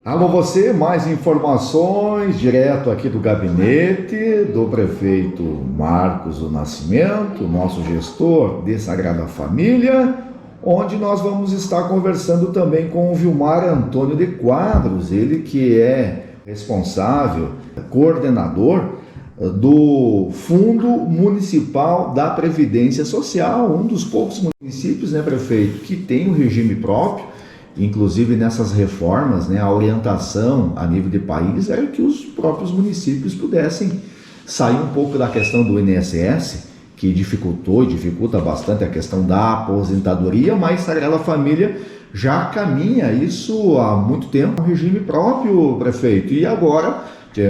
Alô você, mais informações direto aqui do gabinete do prefeito Marcos do Nascimento, nosso gestor de Sagrada Família, onde nós vamos estar conversando também com o Vilmar Antônio de Quadros, ele que é responsável, coordenador do Fundo Municipal da Previdência Social, um dos poucos municípios, né, prefeito, que tem um regime próprio. Inclusive nessas reformas, né, a orientação a nível de país era que os próprios municípios pudessem sair um pouco da questão do INSS, que dificultou e dificulta bastante a questão da aposentadoria, mas Sagrada Família já caminha isso há muito tempo, um regime próprio, prefeito. E agora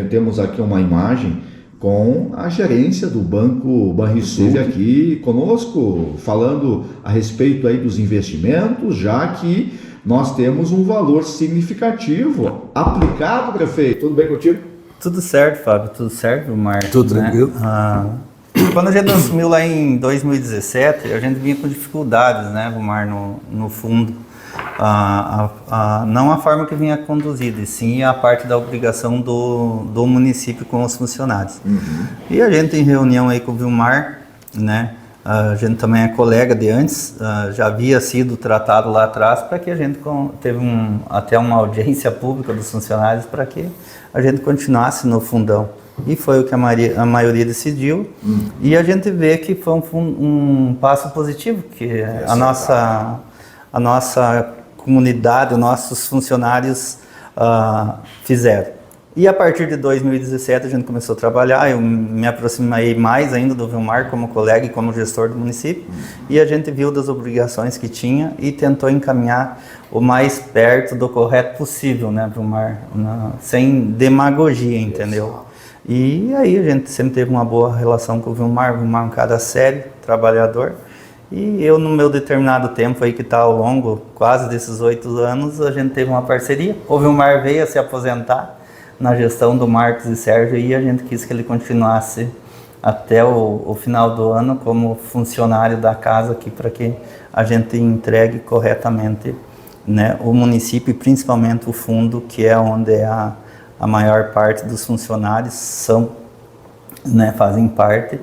temos aqui uma imagem com a gerência do Banco Banrisul aqui conosco, falando a respeito aí dos investimentos, já que nós temos um valor significativo aplicado, prefeito. Tudo bem contigo? Tudo certo, Fábio. Tudo certo, Vilmar. Tudo tranquilo. Quando a gente assumiu lá em 2017, a gente vinha com dificuldades, né, Vilmar, no fundo. Não a forma que vinha conduzida, e sim a parte da obrigação do município com os funcionários. E a gente em reunião aí com o Vilmar, né, a gente também é colega de antes, já havia sido tratado lá atrás para que a gente teve até uma audiência pública dos funcionários para que a gente continuasse no fundão. E foi o que a maioria decidiu. E a gente vê que foi um passo positivo que a nossa comunidade, os nossos funcionários fizeram. E a partir de 2017 a gente começou a trabalhar, eu me aproximei mais ainda do Vilmar como colega e como gestor do município, e a gente viu das obrigações que tinha e tentou encaminhar o mais perto do correto possível, né, Vilmar? Sem demagogia, entendeu? E aí a gente sempre teve uma boa relação com o Vilmar é um cara sério, trabalhador, e eu no meu determinado tempo aí que está ao longo quase desses 8 anos, a gente teve uma parceria, o Vilmar veio a se aposentar na gestão do Marcos e Sérgio, e a gente quis que ele continuasse até o final do ano como funcionário da casa aqui, para que a gente entregue corretamente, né, o município e principalmente o fundo, que é onde a maior parte dos funcionários são, né, fazem parte,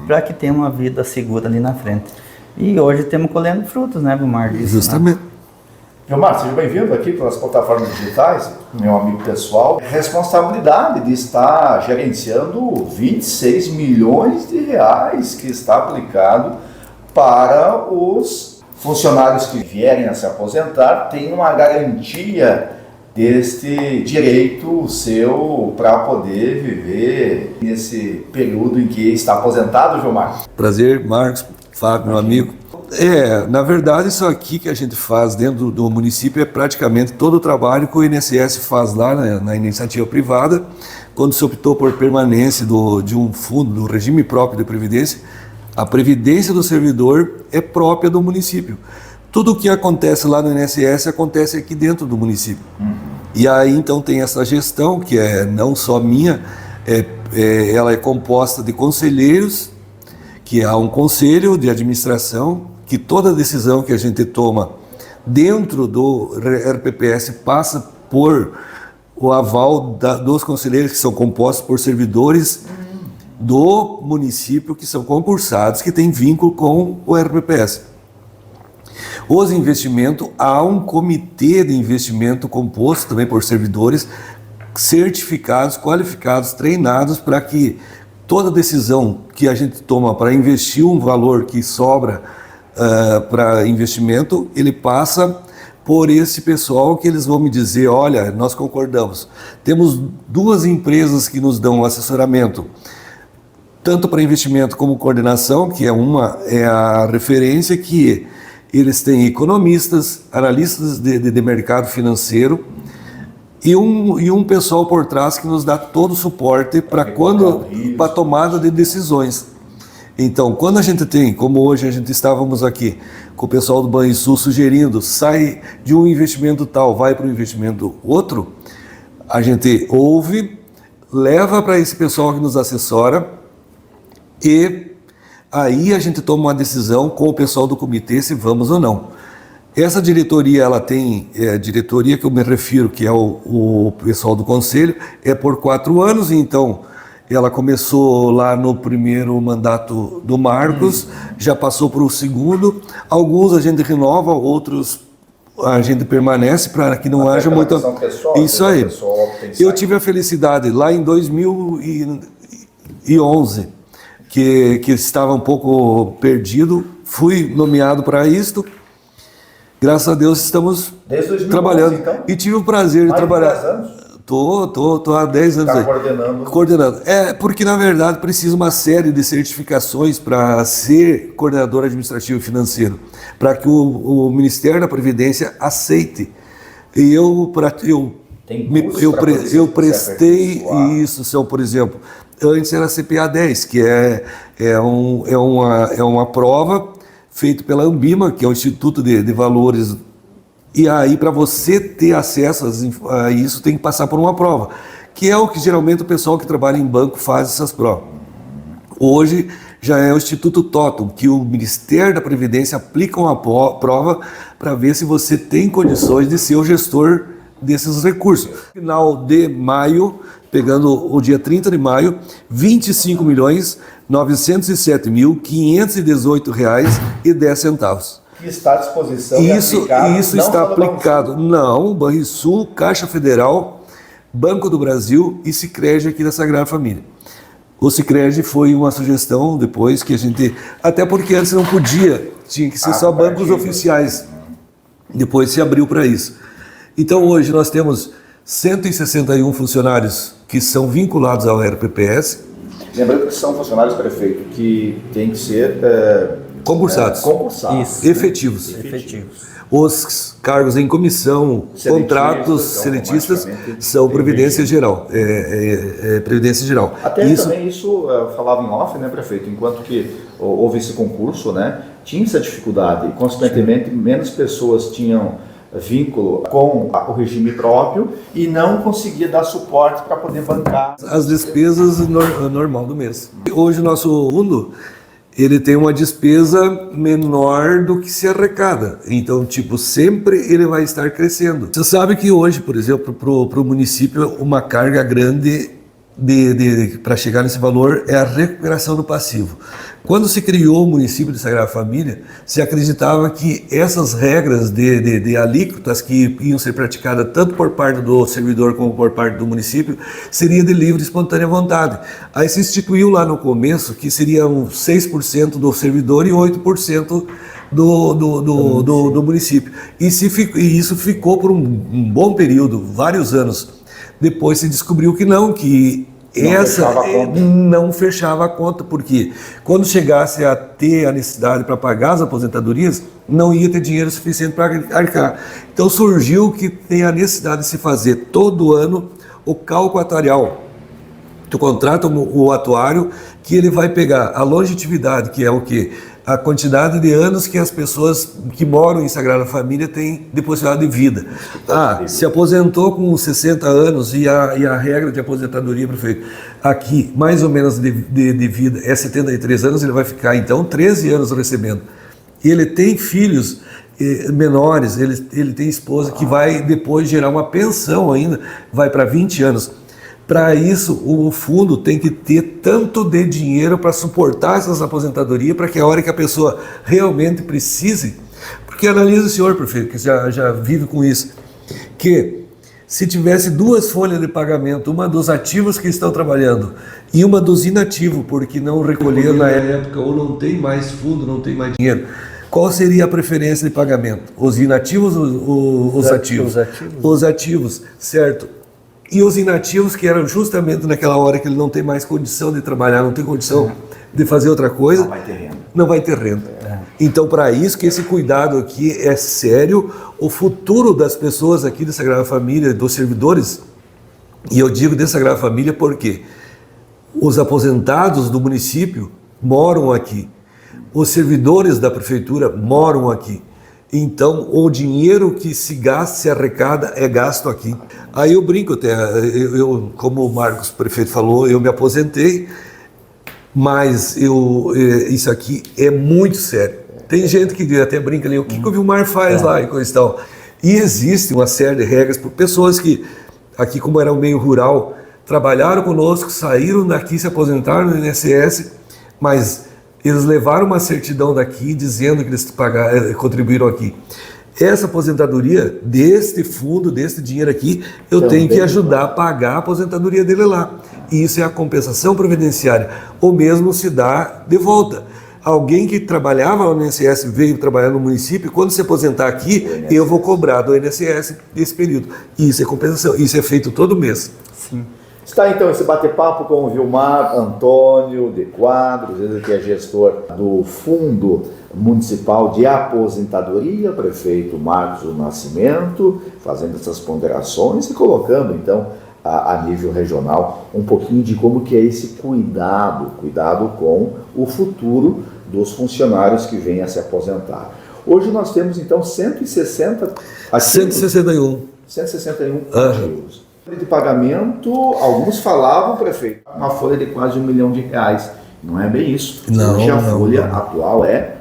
para que tenha uma vida segura ali na frente. E hoje temos colhendo frutos, né, Vilmar? Disso, justamente. né? Vilmar, seja bem-vindo aqui pelas plataformas digitais, meu amigo pessoal. Responsabilidade de estar gerenciando 26 milhões de reais que está aplicado para os funcionários que vierem a se aposentar, tem uma garantia deste direito seu para poder viver nesse período em que está aposentado, Vilmar. Prazer, Marcos, Fábio, meu amigo. Na verdade, isso aqui que a gente faz dentro do município é praticamente todo o trabalho que o INSS faz lá na iniciativa privada, quando se optou por permanência de um fundo, do regime próprio de previdência. A previdência do servidor é própria do município. Tudo o que acontece lá no INSS acontece aqui dentro do município. E aí então tem essa gestão, que é não só minha, ela é composta de conselheiros, que há um conselho de administração, que toda decisão que a gente toma dentro do RPPS passa por o aval dos conselheiros, que são compostos por servidores do município, que são concursados, que têm vínculo com o RPPS. Os investimentos, há um comitê de investimento composto também por servidores certificados, qualificados, treinados, para que toda decisão que a gente toma para investir um valor que sobra para investimento, ele passa por esse pessoal, que eles vão me dizer: olha, nós concordamos. Temos 2 empresas que nos dão assessoramento, tanto para investimento como coordenação, que é a referência, que eles têm economistas, analistas de mercado financeiro, e um pessoal por trás que nos dá todo o suporte para a tomada de decisões. Então, quando a gente tem, como hoje a gente estávamos aqui com o pessoal do Banrisul sugerindo, sai de um investimento tal, vai para um investimento outro, a gente ouve, leva para esse pessoal que nos assessora, e aí a gente toma uma decisão com o pessoal do comitê se vamos ou não. Essa diretoria, ela tem, a diretoria que eu me refiro, que é o pessoal do conselho, é por 4 anos, então ela começou lá no primeiro mandato do Marcos, já passou para o segundo, alguns a gente renova, outros a gente permanece para que não haja muita... Isso aí. Eu tive a felicidade lá em 2011, que estava um pouco perdido, fui nomeado para isto. Graças a Deus estamos Desde 2011, trabalhando. então? E tive o prazer de trabalhar. 10 anos? Tô há 10 anos aí. Coordenando. É, porque na verdade precisa uma série de certificações para ser coordenador administrativo e financeiro, para que o Ministério da Previdência aceite. E eu prestei isso, são, por exemplo, antes era CPA 10, que é uma prova feito pela Ambima, que é o Instituto de Valores, e aí para você ter acesso a isso tem que passar por uma prova, que é o que geralmente o pessoal que trabalha em banco faz essas provas. Hoje já é o Instituto Totum, que o Ministério da Previdência aplica uma prova para ver se você tem condições de ser o gestor desses recursos. No final de maio, pegando o dia 30 de maio, R$ 25.907.518,10. Que está à disposição isso está aplicado. Não, Banrisul, Caixa Federal, Banco do Brasil e Sicredi aqui da Sagrada Família. O Sicredi foi uma sugestão depois que a gente... Até porque antes não podia, tinha que ser só bancos oficiais. Depois se abriu para isso. Então hoje nós temos 161 funcionários que são vinculados ao RPPS. Lembrando que são funcionários, prefeito, que têm que ser concursados. Isso, efetivos. Os cargos em comissão, contratos seletistas são Previdência Geral. Previdência Geral. Até também isso falava em off, né, prefeito? Enquanto que houve esse concurso, né, tinha essa dificuldade e, consequentemente, menos pessoas tinham vínculo com o regime próprio e não conseguia dar suporte para poder bancar as despesas normal do mês. Hoje o nosso fundo, ele tem uma despesa menor do que se arrecada. Então, sempre ele vai estar crescendo. Você sabe que hoje, por exemplo, para o município, uma carga grande para chegar nesse valor é a recuperação do passivo. Quando se criou o município de Sagrada Família, se acreditava que essas regras de alíquotas que iam ser praticadas tanto por parte do servidor como por parte do município seria de livre e espontânea vontade. Aí se instituiu lá no começo que seriam 6% do servidor e 8% do município. E isso ficou por um bom período, vários anos. Depois se descobriu que não fechava a conta, porque quando chegasse a ter a necessidade para pagar as aposentadorias, não ia ter dinheiro suficiente para arcar. Então surgiu que tem a necessidade de se fazer todo ano o cálculo atuarial. Tu contrata o atuário que ele vai pegar a longevidade, que é o quê? A quantidade de anos que as pessoas que moram em Sagrada Família têm de possibilidade de vida. Se aposentou com 60 anos e a regra de aposentadoria, prefeito, aqui mais ou menos de vida é 73 anos, ele vai ficar então 13 anos recebendo. E ele tem filhos menores, ele tem esposa que vai depois gerar uma pensão ainda, vai para 20 anos. Para isso, o fundo tem que ter tanto de dinheiro para suportar essas aposentadorias, para que a hora que a pessoa realmente precise, porque analisa o senhor, prefeito, que já vive com isso, que se tivesse 2 folhas de pagamento, uma dos ativos que estão trabalhando e uma dos inativos, porque não recolheram na época ou não tem mais fundo, não tem mais dinheiro, qual seria a preferência de pagamento? Os inativos ou os ativos? Os ativos, certo. E os inativos, que eram justamente naquela hora que ele não tem mais condição de trabalhar, não tem condição de fazer outra coisa, não vai ter renda. Então, para isso que esse cuidado aqui é sério, o futuro das pessoas aqui da Sagrada Família, dos servidores, e eu digo da Sagrada Família porque os aposentados do município moram aqui, os servidores da prefeitura moram aqui. Então, o dinheiro que se gasta, se arrecada, é gasto aqui. Aí eu brinco até, como o Marcos, prefeito, falou, eu me aposentei, mas isso aqui é muito sério. Tem gente que até brinca ali, o que o Vilmar faz lá e coisa e tal. E existe uma série de regras por pessoas que, aqui como era um meio rural, trabalharam conosco, saíram daqui, se aposentaram no INSS, mas eles levaram uma certidão daqui dizendo que eles contribuíram aqui. Essa aposentadoria, deste fundo, deste dinheiro aqui, eu tenho que ajudar a pagar a aposentadoria dele lá. E isso é a compensação previdenciária. Ou mesmo se dá de volta. Alguém que trabalhava no INSS veio trabalhar no município, quando se aposentar aqui, eu vou cobrar do INSS esse período. Isso é compensação. Isso é feito todo mês. Sim. Está então esse bate-papo com o Vilmar Antônio de Quadros, ele que é gestor do Fundo Municipal de Aposentadoria, prefeito Marcos do Nascimento, fazendo essas ponderações e colocando então a nível regional um pouquinho de como que é esse cuidado com o futuro dos funcionários que vêm a se aposentar. Hoje nós temos então 160 ativos, 161 ativos. De pagamento, alguns falavam, prefeito, uma folha de quase R$1 milhão. Não é bem isso. Hoje a folha atual é...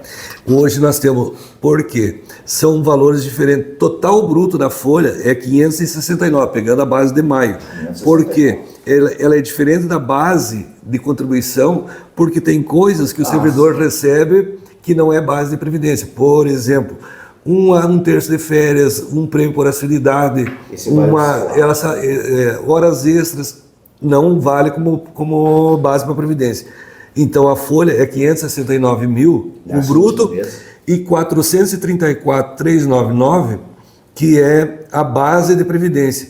Hoje nós temos, por quê? São valores diferentes. Total bruto da folha é 569, pegando a base de maio. Por quê? Ela é diferente da base de contribuição, porque tem coisas que o servidor recebe que não é base de previdência. Por exemplo, um terço de férias, um prêmio por assiduidade, horas extras, não vale como base para a previdência. Então a folha é 569 mil no bruto e 434.399, que é a base de previdência.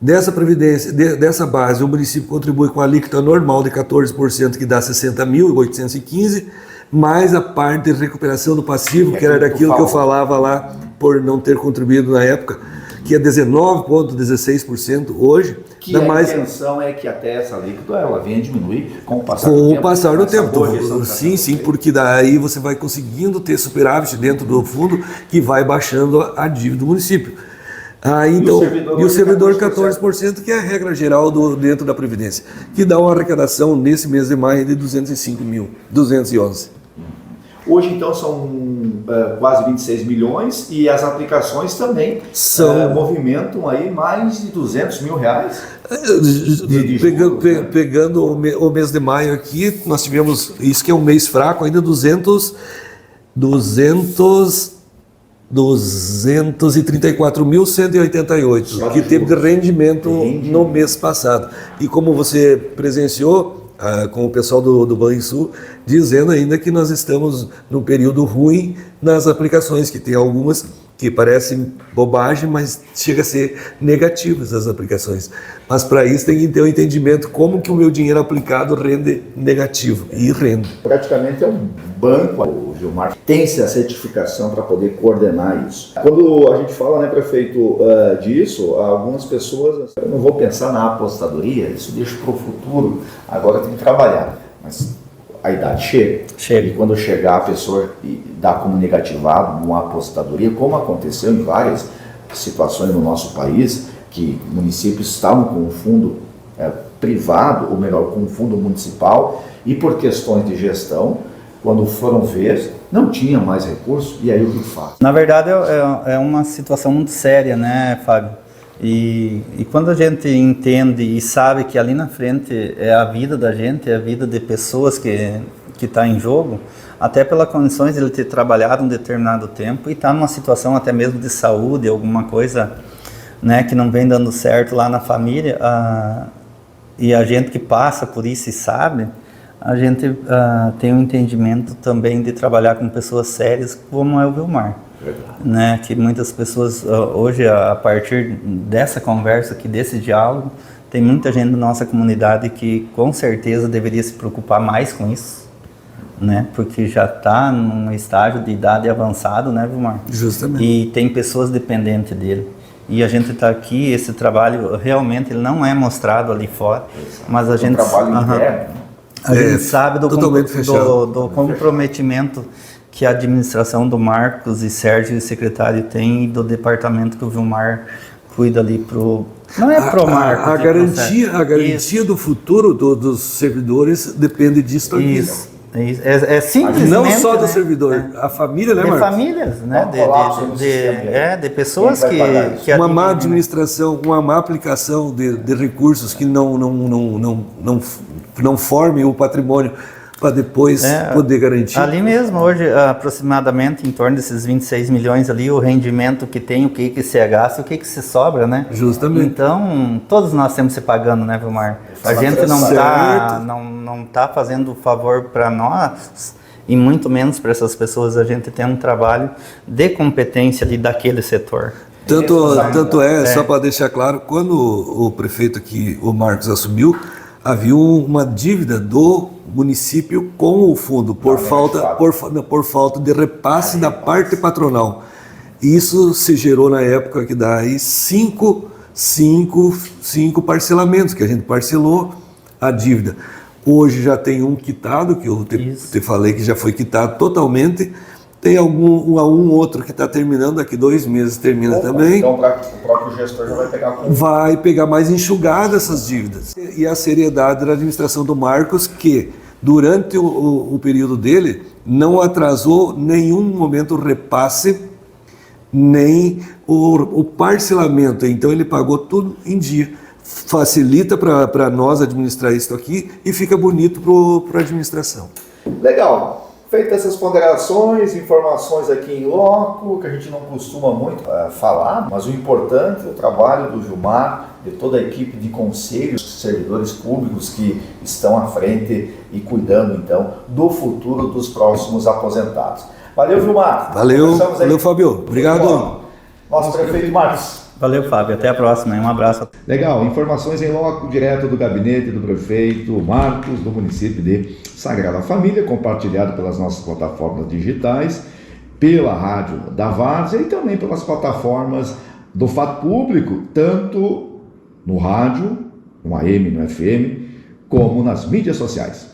Dessa base, o município contribui com a alíquota normal de 14%, que dá 60.815, mais a parte de recuperação do passivo, que era daquilo que eu falava lá, por não ter contribuído na época, que é 19,16% hoje. Que a intenção é que até essa alíquota ela venha diminuir com o passar do tempo. Sim, porque daí você vai conseguindo ter superávit dentro do fundo que vai baixando a dívida do município. Então, e o servidor 14%, que é a regra geral dentro da Previdência, que dá uma arrecadação nesse mês de maio de 205.211. Hoje, então, são quase 26 milhões e as aplicações também movimentam aí mais de R$200 mil. Pegando o mês de maio aqui, nós tivemos, isso que é um mês fraco, ainda 234.188, que teve de rendimento no mês passado. E como você presenciou, com o pessoal do Banrisul, dizendo ainda que nós estamos num período ruim nas aplicações, que tem algumas que parecem bobagem, mas chega a ser negativas as aplicações. Mas para isso tem que ter um entendimento como que o meu dinheiro aplicado rende negativo, e rende. Praticamente é um banco, o Vilmar tem-se a certificação para poder coordenar isso. Quando a gente fala, né, prefeito, disso, algumas pessoas, eu não vou pensar na apostadoria, isso deixa para o futuro, agora tem que trabalhar. Mas a idade chega. E quando chegar a pessoa dá como negativado uma aposentadoria, como aconteceu em várias situações no nosso país, que municípios estavam com um fundo privado, ou melhor, com um fundo municipal, e por questões de gestão, quando foram ver, não tinha mais recurso, e aí o que faz? Na verdade é uma situação muito séria, né, Fábio? E quando a gente entende e sabe que ali na frente é a vida da gente, é a vida de pessoas que está em jogo, até pelas condições de ele ter trabalhado um determinado tempo e está numa situação até mesmo de saúde, alguma coisa, né, que não vem dando certo lá na família, e a gente que passa por isso e sabe, a gente tem um entendimento também de trabalhar com pessoas sérias como é o Vilmar. Né, que muitas pessoas hoje, a partir dessa conversa aqui, desse diálogo, tem muita gente da nossa comunidade que com certeza deveria se preocupar mais com isso, né, porque já está num estágio de idade avançado, né, Vilmar? Justamente. E tem pessoas dependentes dele. E a gente está aqui, esse trabalho realmente ele não é mostrado ali fora, mas a gente sabe do comprometimento que a administração do Marcos e Sérgio, o secretário, tem, e do departamento que o Vilmar cuida ali não é pro Marcos. A garantia do futuro dos servidores depende disso aqui. É simplesmente... Não só do né, servidor, a família, né, de Marcos? famílias, né? Um colapso no sistema. De pessoas Quem vai pagar isso? que Uma má adquirem, né? administração, uma má aplicação de recursos que não formem o patrimônio para depois poder garantir. Ali mesmo, hoje, aproximadamente em torno desses 26 milhões ali, o rendimento que tem, o que se gasta e o que se sobra, né? Justamente. Então, todos nós temos se pagando, né, Vilmar? A gente não tá fazendo favor para nós e muito menos para essas pessoas. A gente tem um trabalho de competência ali daquele setor. Tanto é, só para deixar claro, quando o prefeito aqui, o Marcos, assumiu, havia uma dívida do município com o fundo por falta de repasse da parte patronal. Isso se gerou na época que daí cinco parcelamentos que a gente parcelou a dívida. Hoje já tem um quitado, que eu te falei que já foi quitado totalmente. Tem outro que está terminando, daqui 2 meses termina também. Então o próprio gestor já vai pegar com... Vai pegar mais enxugada essas dívidas. E a seriedade da administração do Marcos, que durante o período dele não atrasou nenhum momento o repasse, nem o parcelamento. Então ele pagou tudo em dia. Facilita para nós administrar isso aqui e fica bonito para a administração. Legal. Feitas essas ponderações, informações aqui em loco, que a gente não costuma muito falar, mas o importante é o trabalho do Gilmar, de toda a equipe de conselhos, servidores públicos que estão à frente e cuidando, então, do futuro dos próximos aposentados. Valeu, Gilmar. Valeu, Fábio. Obrigado. Nosso prefeito Marcos. Valeu, Fábio. Até a próxima. Um abraço. Legal. Informações em loco, direto do gabinete do prefeito Marcos, do município de Sagrada Família, compartilhado pelas nossas plataformas digitais, pela rádio da Várzea e também pelas plataformas do Fato Público, tanto no rádio, no AM, no FM, como nas mídias sociais.